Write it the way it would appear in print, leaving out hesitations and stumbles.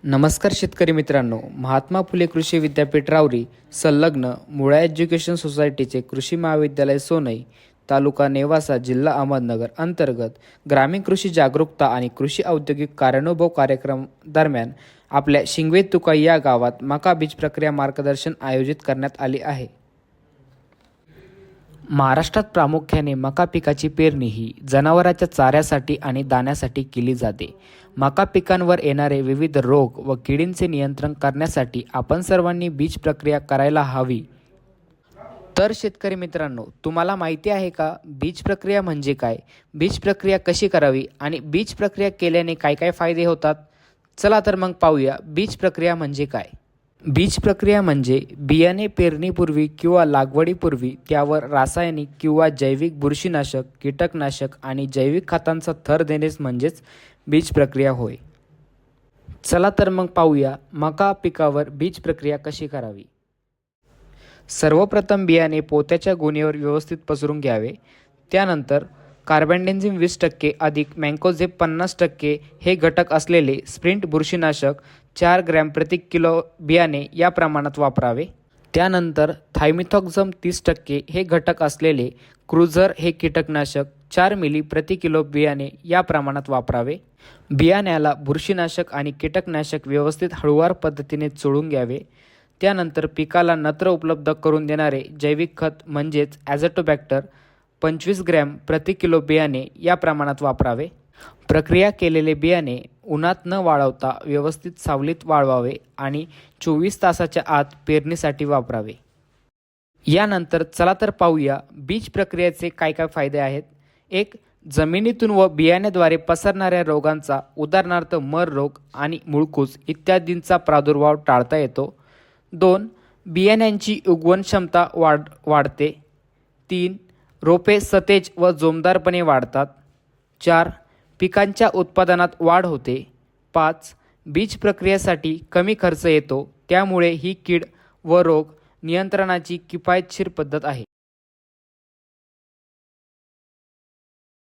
नमस्कार शेतकरी मित्रांनो, महात्मा फुले कृषी विद्यापीठ राऊरी संलग्न मुळा एज्युकेशन सोसायटीचे कृषी महाविद्यालय सोनई, तालुका नेवासा, जिल्हा अहमदनगर अंतर्गत ग्रामीण कृषी जागरूकता आणि कृषी औद्योगिक कार्यानुभव कार्यक्रम दरम्यान आपल्या शिंगवे तुकाई या गावात मका बीज प्रक्रिया मार्गदर्शन आयोजित करण्यात आले आहे। महाराष्ट्रात प्रामुख्याने मका पिकाची पेरणी ही जनावरांच्या चाऱ्यासाठी आणि दाण्यासाठी केली जाते। मका पिकांवर येणारे विविध रोग व किडींचे नियंत्रण करण्यासाठी आपण सर्वांनी बीज प्रक्रिया करायला हवी। तर शेतकरी मित्रांनो, तुम्हाला माहिती आहे का बीज प्रक्रिया म्हणजे काय? बीज प्रक्रिया कशी करावी आणि बीज प्रक्रिया केल्याने काय काय फायदे होतात? चला तर मग पाहूया बीज प्रक्रिया म्हणजे काय। बीज प्रक्रिया म्हणजे बियाणे पेरणीपूर्वी किंवा लागवडीपूर्वी त्यावर रासायनिक किंवा जैविक बुरशीनाशक, कीटकनाशक आणि जैविक खतांचा थर देणेच म्हणजेच बीज प्रक्रिया होय। चला तर मग पाहूया मका पिकावर बीज प्रक्रिया कशी करावी। सर्वप्रथम बियाणे पोत्याच्या गुणीवर व्यवस्थित पसरून घ्यावे। त्यानंतर कार्बेंडेझिम 20% अधिक मँकोझेब 50% हे घटक असलेले स्प्रिंट बुरशीनाशक 4 ग्रॅम प्रति किलो बियाणे या प्रमाणात वापरावे। त्यानंतर थायमिथॉक्झम 30% हे घटक असलेले क्रुझर हे कीटकनाशक 4 मिली प्रति किलो बियाणे या प्रमाणात वापरावे। बियाण्याला बुरशीनाशक आणि कीटकनाशक व्यवस्थित हळूवार पद्धतीने चोळून घ्यावे। त्यानंतर पिकाला नत्र उपलब्ध करून देणारे जैविक खत म्हणजेच ॲझोटोबॅक्टर 25 ग्रॅम प्रति किलो बियाणे या प्रमाणात वापरावे। प्रक्रिया केलेले बियाणे उन्हात न वाळवता व्यवस्थित सावलीत वाळवावे आणि 24 तासाच्या आत पेरणीसाठी वापरावे। यानंतर चला तर पाहूया बीज प्रक्रियेचे काय काय फायदे आहेत। 1. जमिनीतून व बियाण्याद्वारे पसरणाऱ्या रोगांचा उदाहरणार्थ मर रोग आणि मुळकूज इत्यादींचा प्रादुर्भाव टाळता येतो। 2. बियाण्यांची उगवण क्षमता वाढते। 3. रोपे सतेज व जोमदारपणे वाढतात। 4. पिकांच्या उत्पादनात वाढ होते। 5. बीज प्रक्रियेसाठी कमी खर्च येतो, त्यामुळे ही कीड व रोग नियंत्रणाची किफायतशीर पद्धत आहे।